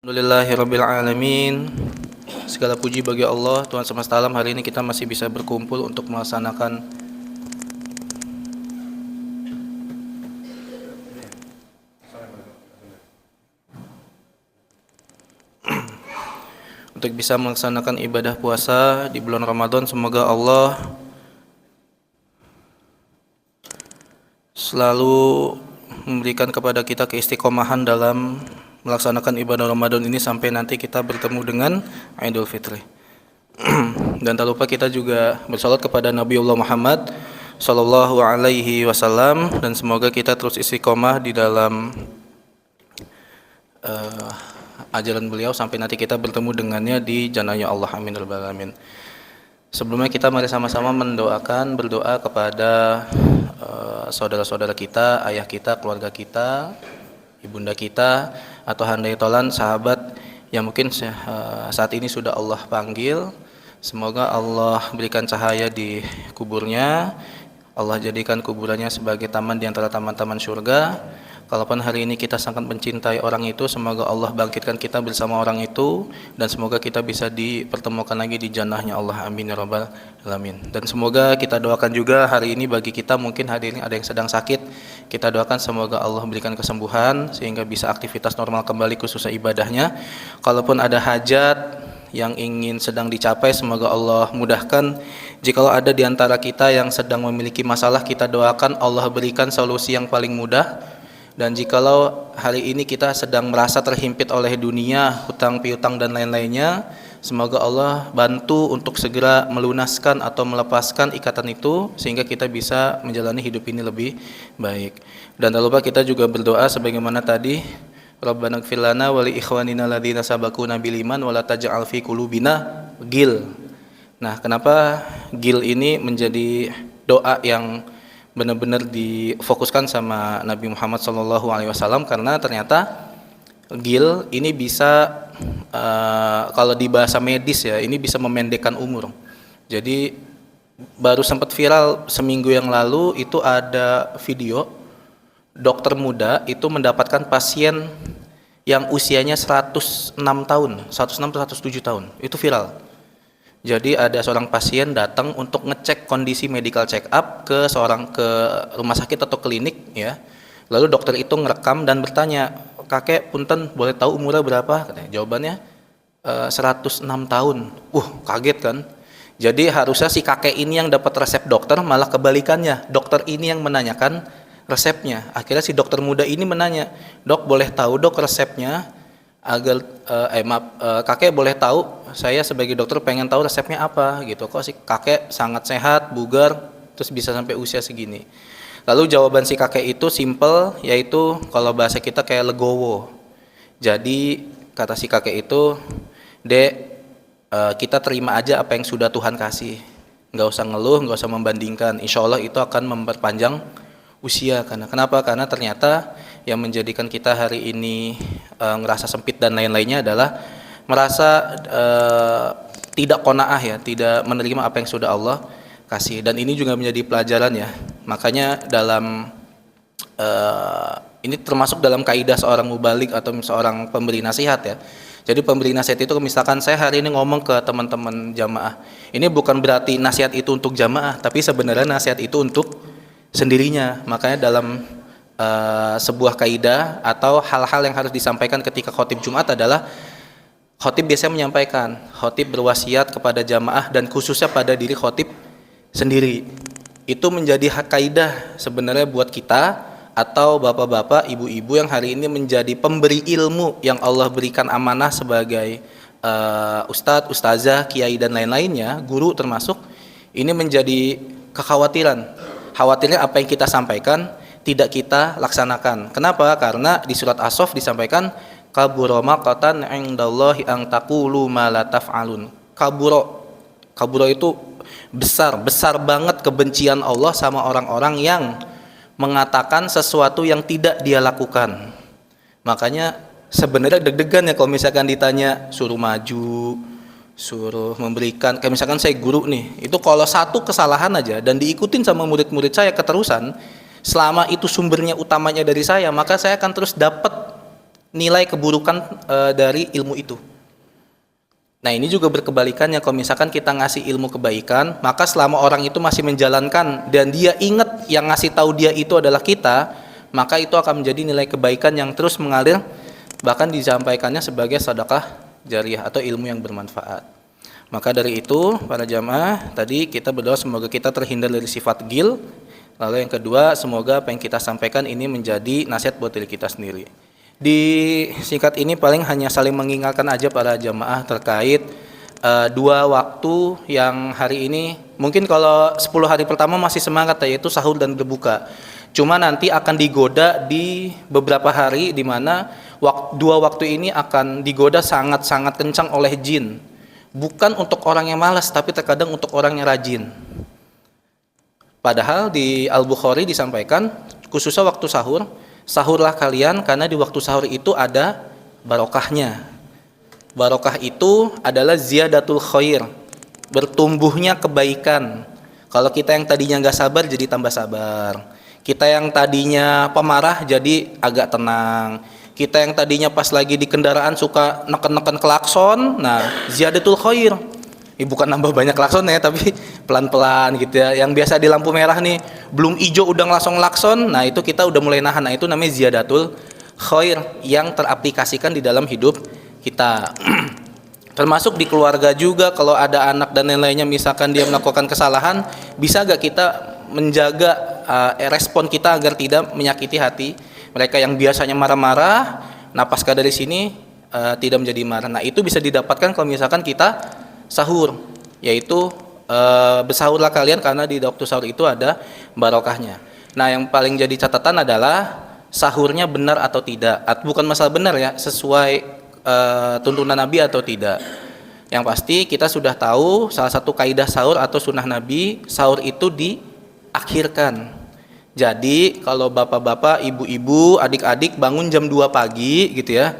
Alhamdulillahirabbil alamin. Segala puji bagi Allah, Tuhan semesta alam. Hari ini kita masih bisa berkumpul untuk melaksanakan ibadah puasa di bulan Ramadan. Semoga Allah selalu memberikan kepada kita keistiqomahan dalam melaksanakan ibadah Ramadan ini sampai nanti kita bertemu dengan Idul Fitri. Dan tak lupa kita juga bersalat kepada Nabiullah Muhammad sallallahu alaihi wasallam, dan semoga kita terus istiqomah di dalam ajaran beliau sampai nanti kita bertemu dengannya di jannahnya Allah. Amin ya rabbal alamin. Sebelumnya kita mari sama-sama berdoa kepada saudara-saudara kita, ayah kita, keluarga kita, ibunda kita, atau handai tolan sahabat yang mungkin saat ini sudah Allah panggil. Semoga Allah berikan cahaya di kuburnya, Allah jadikan kuburannya sebagai taman di antara taman-taman surga. Kalaupun hari ini kita sangat mencintai orang itu, semoga Allah bangkitkan kita bersama orang itu, dan semoga kita bisa dipertemukan lagi di jannahnya Allah. Amin ya rabbal alamin. Dan semoga kita doakan juga hari ini bagi kita, mungkin hari ini ada yang sedang sakit, kita doakan semoga Allah berikan kesembuhan sehingga bisa aktivitas normal kembali, khususnya ibadahnya. Kalaupun ada hajat yang ingin sedang dicapai, semoga Allah mudahkan. Jikalau ada di antara kita yang sedang memiliki masalah, kita doakan Allah berikan solusi yang paling mudah. Dan jikalau hari ini kita sedang merasa terhimpit oleh dunia, hutang piutang dan lain-lainnya, semoga Allah bantu untuk segera melunaskan atau melepaskan ikatan itu sehingga kita bisa menjalani hidup ini lebih baik. Dan tak lupa kita juga berdoa sebagaimana tadi, Rabbana ighfir lana wa li ikhwanina alladzina sabaquna bil iman wa la taj'al fi qulubina ghil. Nah, kenapa ghil ini menjadi doa yang benar-benar difokuskan sama Nabi Muhammad SAW? Karena ternyata ghil ini bisa kalau di bahasa medis ya, ini bisa memendekkan umur. Jadi baru sempat viral seminggu yang lalu itu ada video dokter muda itu mendapatkan pasien yang usianya 106 tahun, 106 atau 107 tahun. Itu viral. Jadi ada seorang pasien datang untuk ngecek kondisi medical check up ke rumah sakit atau klinik ya. Lalu dokter itu ngerekam dan bertanya, "Kakek, punten, boleh tahu umurnya berapa?" Katanya. Jawabannya 106 tahun. Kaget kan? Jadi harusnya si kakek ini yang dapat resep dokter, malah kebalikannya. Dokter ini yang menanyakan resepnya. Akhirnya si dokter muda ini menanya, "Dok, boleh tahu dok resepnya? Kakek boleh tahu, saya sebagai dokter pengen tahu resepnya apa gitu. Kok si kakek sangat sehat, bugar, terus bisa sampai usia segini." Lalu jawaban si kakek itu simple, yaitu kalau bahasa kita kayak legowo. Jadi kata si kakek itu, "Dek, kita terima aja apa yang sudah Tuhan kasih. Nggak usah ngeluh, nggak usah membandingkan. Insya Allah itu akan memperpanjang usia." Kenapa? Karena ternyata yang menjadikan kita hari ini ngerasa sempit dan lain-lainnya adalah merasa tidak qanaah ya, tidak menerima apa yang sudah Allah kasih. Dan ini juga menjadi pelajaran ya. Makanya dalam ini termasuk dalam kaidah seorang mubalik atau seorang pemberi nasihat ya. Jadi pemberi nasihat itu, misalkan saya hari ini ngomong ke teman-teman jamaah, ini bukan berarti nasihat itu untuk jamaah, tapi sebenarnya nasihat itu untuk sendirinya. Makanya dalam sebuah kaidah atau hal-hal yang harus disampaikan ketika khotib Jumat adalah khotib biasanya menyampaikan, khotib berwasiat kepada jamaah dan khususnya pada diri khotib sendiri. Itu menjadi hak kaidah sebenarnya buat kita atau bapak-bapak, ibu-ibu yang hari ini menjadi pemberi ilmu yang Allah berikan amanah sebagai ustadz, ustazah, kiai dan lain-lainnya, guru termasuk. Ini menjadi kekhawatiran. Khawatirnya apa yang kita sampaikan tidak kita laksanakan. Kenapa? Karena di surat As-Saff disampaikan kabura maqatan 'indallahi an taqulu ma la taf'alun. Kabura itu besar banget kebencian Allah sama orang-orang yang mengatakan sesuatu yang tidak dia lakukan. Makanya sebenarnya deg-degan ya kalau misalkan ditanya suruh maju, suruh memberikan. Kayak misalkan saya guru nih, itu kalau satu kesalahan aja dan diikutin sama murid-murid saya keterusan, selama itu sumbernya utamanya dari saya, maka saya akan terus dapat nilai keburukan dari ilmu itu. Nah ini juga berkebalikannya, kalau misalkan kita ngasih ilmu kebaikan, maka selama orang itu masih menjalankan dan dia ingat yang ngasih tahu dia itu adalah kita, maka itu akan menjadi nilai kebaikan yang terus mengalir, bahkan disampaikannya sebagai sedekah jariyah atau ilmu yang bermanfaat. Maka dari itu para jamaah, tadi kita berdoa semoga kita terhindar dari sifat ghil. Lalu yang kedua, semoga apa yang kita sampaikan ini menjadi nasihat buat diri kita sendiri. Di singkat ini paling hanya saling mengingatkan aja para jamaah terkait dua waktu yang hari ini, mungkin kalau 10 hari pertama masih semangat, yaitu sahur dan berbuka. Cuma nanti akan digoda di beberapa hari di mana dua waktu ini akan digoda sangat-sangat kencang oleh jin. Bukan untuk orang yang malas, tapi terkadang untuk orang yang rajin. Padahal di Al-Bukhari disampaikan, khususnya waktu sahur, sahurlah kalian karena di waktu sahur itu ada barokahnya. Barokah itu adalah ziyadatul khair, bertumbuhnya kebaikan. Kalau kita yang tadinya nggak sabar jadi tambah sabar. Kita yang tadinya pemarah jadi agak tenang. Kita yang tadinya pas lagi di kendaraan suka neken-neken klakson, nah ziyadatul khair. Bukan nambah banyak klakson ya, tapi pelan-pelan gitu ya. Yang biasa di lampu merah nih, belum hijau udah langsung klakson, nah itu kita udah mulai nahan. Nah itu namanya ziyadatul khair yang teraplikasikan di dalam hidup kita. Termasuk di keluarga juga, kalau ada anak dan lain-lainnya misalkan dia melakukan kesalahan, bisa gak kita menjaga respon kita agar tidak menyakiti hati mereka yang biasanya marah-marah. Nah pasca dari sini tidak menjadi marah. Nah itu bisa didapatkan kalau misalkan kita sahur, yaitu bersahurlah kalian karena di waktu sahur itu ada barokahnya. Nah yang paling jadi catatan adalah sahurnya benar atau tidak. Bukan masalah benar ya, sesuai tuntunan Nabi atau tidak. Yang pasti kita sudah tahu salah satu kaidah sahur atau sunnah Nabi, sahur itu diakhirkan. Jadi kalau bapak-bapak, ibu-ibu, adik-adik bangun jam 2 pagi gitu ya,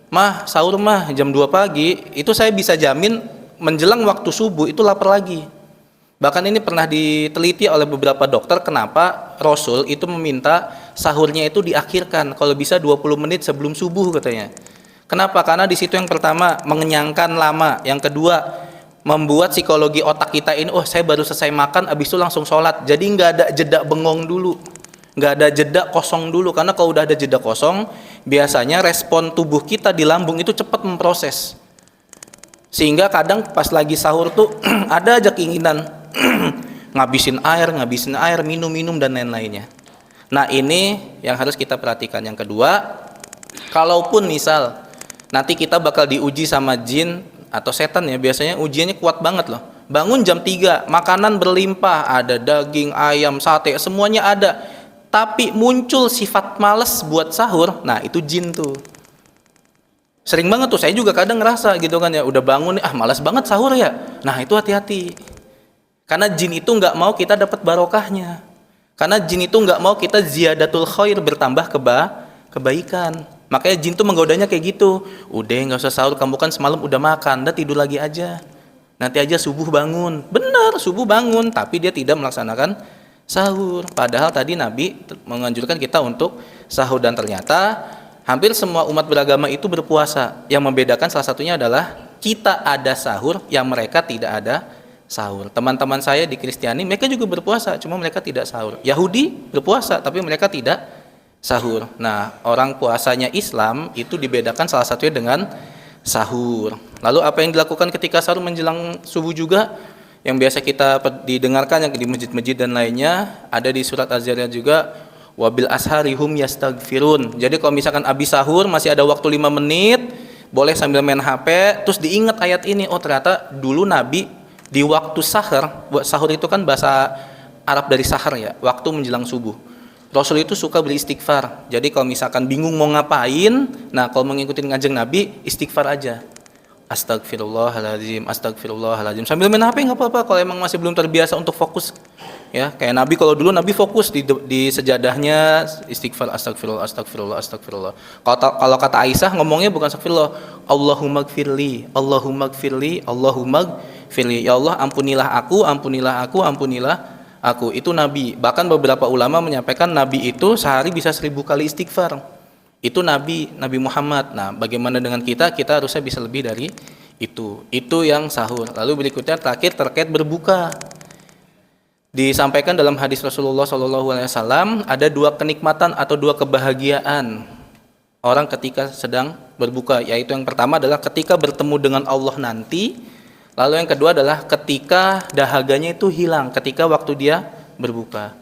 mah sahur mah jam 2 pagi, itu saya bisa jamin menjelang waktu subuh itu lapar lagi. Bahkan ini pernah diteliti oleh beberapa dokter, kenapa Rasul itu meminta sahurnya itu diakhirkan, kalau bisa 20 menit sebelum subuh katanya. Kenapa? Karena di situ yang pertama mengenyangkan lama, yang kedua membuat psikologi otak kita ini, oh saya baru selesai makan, abis itu langsung sholat, jadi nggak ada jeda bengong dulu, nggak ada jeda kosong dulu. Karena kalau udah ada jeda kosong, biasanya respon tubuh kita di lambung itu cepat memproses, sehingga kadang pas lagi sahur tuh ada aja keinginan ngabisin air, minum dan lain-lainnya. Nah ini yang harus kita perhatikan. Yang kedua, kalaupun misal nanti kita bakal diuji sama jin atau setan ya, biasanya ujiannya kuat banget loh. Bangun jam 3, makanan berlimpah, ada daging, ayam, sate, semuanya ada, tapi muncul sifat males buat sahur, nah itu jin tuh. Sering banget tuh, saya juga kadang ngerasa gitu kan ya, udah bangun nih, malas banget sahur ya. Nah itu hati-hati, karena jin itu nggak mau kita dapat barokahnya, karena jin itu nggak mau kita ziyadatul khair, bertambah kebaikan. Makanya jin tuh menggodanya kayak gitu, udah nggak usah sahur, kamu kan semalam udah makan, udah tidur lagi aja, nanti aja subuh bangun. Benar, subuh bangun, tapi dia tidak melaksanakan sahur. Padahal tadi Nabi menganjurkan kita untuk sahur, dan ternyata hampir semua umat beragama itu berpuasa. Yang membedakan salah satunya adalah kita ada sahur, yang mereka tidak ada sahur. Teman-teman saya di Kristiani, mereka juga berpuasa, cuma mereka tidak sahur. Yahudi berpuasa, tapi mereka tidak sahur. Nah, orang puasanya Islam itu dibedakan salah satunya dengan sahur. Lalu apa yang dilakukan ketika sahur menjelang subuh juga, yang biasa kita didengarkan yang di masjid-masjid dan lainnya, ada di surat Az-Zariyat juga, wabil asharihum yastaghfirun. Jadi kalau misalkan habis sahur masih ada waktu 5 menit, boleh sambil main HP, terus diingat ayat ini, oh ternyata dulu Nabi di waktu sahur, buat sahur itu kan bahasa Arab dari sahar ya, waktu menjelang subuh. Rasul itu suka beristighfar. Jadi kalau misalkan bingung mau ngapain, nah kalau mengikuti ngajeng Nabi, istighfar aja. Astagfirullahaladzim, astagfirullahaladzim. Sambil main HP nggak apa-apa kalau emang masih belum terbiasa untuk fokus. Ya, kayak Nabi, kalau dulu Nabi fokus di sejadahnya istighfar, astagfirullah, astagfirullah, astagfirullah. Kalau kata Aisyah ngomongnya bukan astagfirullah, Allahumma gfirli, Allahumma gfirli, Allahumma gfirli. Ya Allah, ampunilah aku, ampunilah aku, ampunilah aku. Itu Nabi. Bahkan beberapa ulama menyampaikan Nabi itu sehari bisa 1000 kali istighfar. Itu Nabi Muhammad. Nah, bagaimana dengan kita? Kita harusnya bisa lebih dari itu. Itu yang sahur. Lalu berikutnya terakhir terkait berbuka. Disampaikan dalam hadis Rasulullah SAW ada dua kenikmatan atau dua kebahagiaan orang ketika sedang berbuka, yaitu yang pertama adalah ketika bertemu dengan Allah nanti, lalu yang kedua adalah ketika dahaganya itu hilang ketika waktu dia berbuka.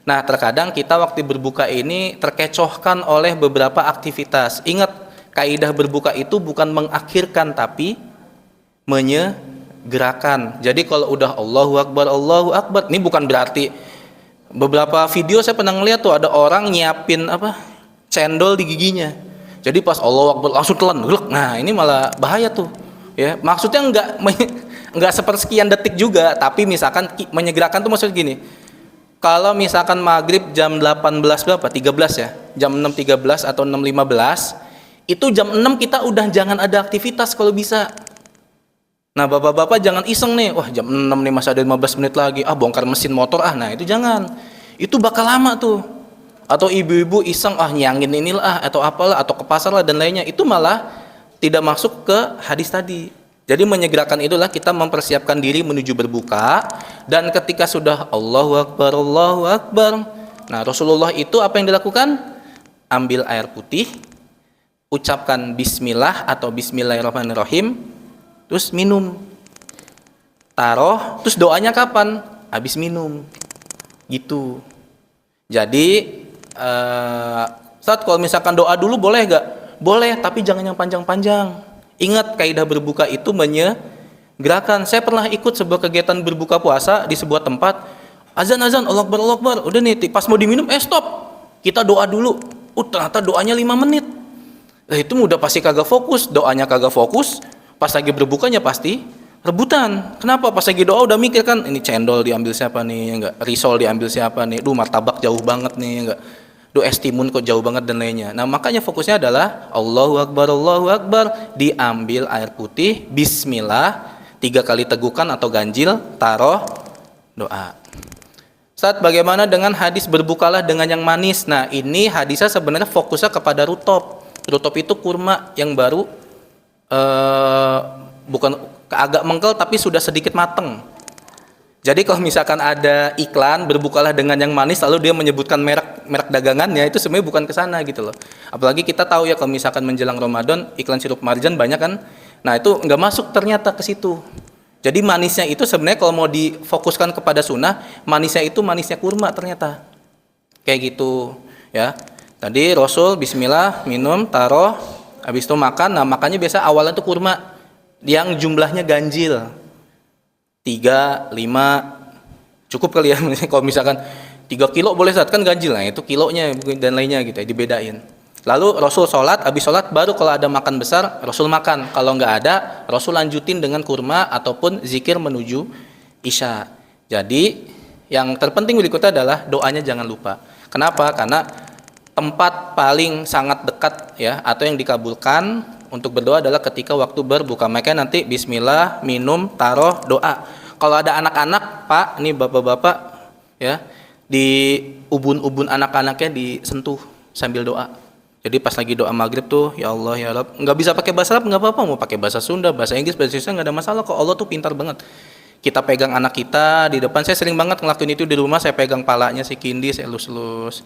Nah, terkadang kita waktu berbuka ini terkecohkan oleh beberapa aktivitas. Ingat, kaidah berbuka itu bukan mengakhirkan tapi menyegerakan. Jadi kalau udah Allahu Akbar, ini bukan berarti, beberapa video saya pernah ngeliat tuh ada orang nyiapin cendol di giginya. Jadi pas Allahu Akbar langsung telan. Nah, ini malah bahaya tuh. Ya, maksudnya enggak sepersekian detik juga, tapi misalkan menyegerakan tuh maksudnya gini. Kalau misalkan maghrib jam 18 berapa? 13 ya. Jam 6.13 atau 6.15, itu jam 6 kita udah jangan ada aktivitas kalau bisa. Nah, bapak-bapak jangan iseng nih, wah jam 6 nih masih ada 15 menit lagi, bongkar mesin motor, nah itu jangan. Itu bakal lama tuh. Atau ibu-ibu iseng, nyangin inilah atau apalah, atau ke pasar lah dan lainnya, itu malah tidak masuk ke hadis tadi. Jadi menyegerakan itulah kita mempersiapkan diri menuju berbuka, dan ketika sudah Allahu Akbar, nah Rasulullah itu apa yang dilakukan? Ambil air putih, ucapkan bismillah atau bismillahirrahmanirrahim, terus minum, taruh, terus doanya kapan? Habis minum, gitu. Jadi Ustaz, kalau misalkan doa dulu boleh gak? Boleh, tapi jangan yang panjang-panjang. Ingat, kaidah berbuka itu menyegerakan. Saya pernah ikut sebuah kegiatan berbuka puasa di sebuah tempat. Azan, Allah Akbar. Udah nih, pas mau diminum, stop. Kita doa dulu. Ternyata doanya 5 menit. Itu udah pasti kagak fokus. Doanya kagak fokus. Pas lagi berbukanya pasti rebutan. Kenapa? Pas lagi doa udah mikir kan, ini cendol diambil siapa nih? Enggak. Risol diambil siapa nih? Martabak jauh banget nih, enggak. Es timun kok jauh banget dan lainnya. Nah, makanya fokusnya adalah Allahu Akbar, diambil air putih, bismillah, 3 kali tegukan atau ganjil, taruh, doa. Ustaz, bagaimana dengan hadis berbukalah dengan yang manis? Nah, ini hadisnya sebenarnya fokusnya kepada rutop. Rutop itu kurma yang baru, bukan agak mengkel tapi sudah sedikit mateng. Jadi kalau misalkan ada iklan berbukalah dengan yang manis lalu dia menyebutkan merek dagangannya, itu sebenarnya bukan ke sana gitu loh. Apalagi kita tahu ya kalau misalkan menjelang Ramadan iklan sirup marjan banyak kan. Nah, itu nggak masuk ternyata ke situ. Jadi manisnya itu sebenarnya kalau mau difokuskan kepada sunnah, manisnya itu manisnya kurma ternyata. Kayak gitu ya. Tadi Rasul bismillah, minum, taruh, habis itu makan. Nah, makannya biasa awalnya itu kurma yang jumlahnya ganjil. 3, 5 cukup kali ya. Kalau misalkan 3 kilo boleh saat kan ganjil, nah itu kilonya dan lainnya gitu ya, dibedain. Lalu Rasul sholat, habis sholat baru kalau ada makan besar Rasul makan, kalau nggak ada Rasul lanjutin dengan kurma ataupun zikir menuju isya. Jadi yang terpenting berikutnya adalah doanya jangan lupa. Kenapa? Karena tempat paling sangat dekat ya atau yang dikabulkan untuk berdoa adalah ketika waktu berbuka. Makanya nanti bismillah, minum, taruh, doa. Kalau ada anak-anak, Pak, ini bapak-bapak ya, di ubun-ubun anak-anaknya disentuh sambil doa. Jadi pas lagi doa maghrib tuh, ya Allah ya Rabb, nggak bisa pakai bahasa Arab nggak apa-apa, mau pakai bahasa Sunda, bahasa Inggris, bahasa Indonesia nggak ada masalah kok. Allah tuh pintar banget. Kita pegang anak kita di depan, saya sering banget ngelakuin itu di rumah, saya pegang palanya si Kindi, saya elus-elus.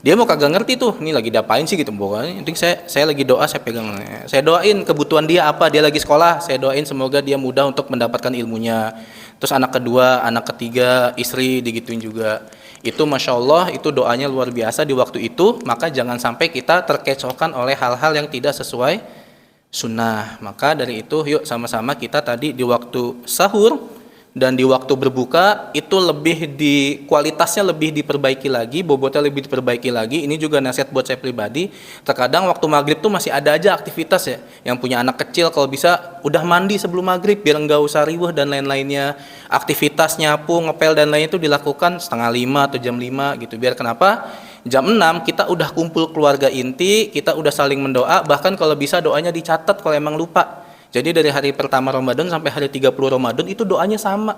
Dia mau kagak ngerti tuh, ini lagi diapain sih gitu, pokoknya penting saya lagi doa, saya pegang, saya doain kebutuhan dia apa, dia lagi sekolah, saya doain semoga dia mudah untuk mendapatkan ilmunya. Terus anak kedua, anak ketiga, istri digituin juga. Itu Masya Allah, itu doanya luar biasa di waktu itu. Maka jangan sampai kita terkecohkan oleh hal-hal yang tidak sesuai sunnah. Maka dari itu yuk sama-sama kita tadi di waktu sahur dan di waktu berbuka itu lebih kualitasnya lebih diperbaiki lagi, bobotnya lebih diperbaiki lagi. Ini juga nasihat buat saya pribadi. Terkadang waktu maghrib tuh masih ada aja aktivitas ya. Yang punya anak kecil kalau bisa udah mandi sebelum maghrib biar nggak usah riweuh dan lain-lainnya. Aktivitas nyapu, ngepel dan lainnya itu dilakukan 4:30 atau jam 5 gitu. Biar kenapa? Jam 6 kita udah kumpul keluarga inti, kita udah saling mendoa, bahkan kalau bisa doanya dicatat kalau emang lupa. Jadi dari hari pertama Ramadan sampai hari 30 Ramadan itu doanya sama.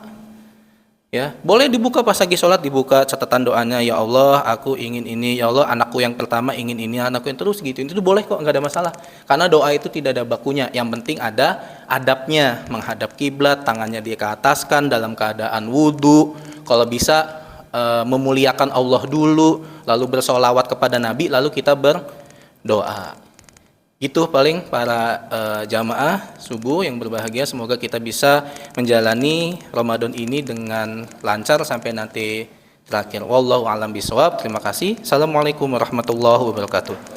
Ya, boleh dibuka pas lagi sholat, dibuka catatan doanya, ya Allah aku ingin ini, ya Allah anakku yang pertama ingin ini, anakku yang terus gitu, itu boleh kok, nggak ada masalah. Karena doa itu tidak ada bakunya, yang penting ada adabnya, menghadap kiblat, tangannya dikeataskan dalam keadaan wudhu, kalau bisa memuliakan Allah dulu, lalu bersolawat kepada Nabi, lalu kita berdoa. Itu paling para jamaah subuh yang berbahagia, semoga kita bisa menjalani Ramadan ini dengan lancar sampai nanti terakhir. Wallahu a'lam bishawab. Terima kasih. Assalamualaikum warahmatullahi wabarakatuh.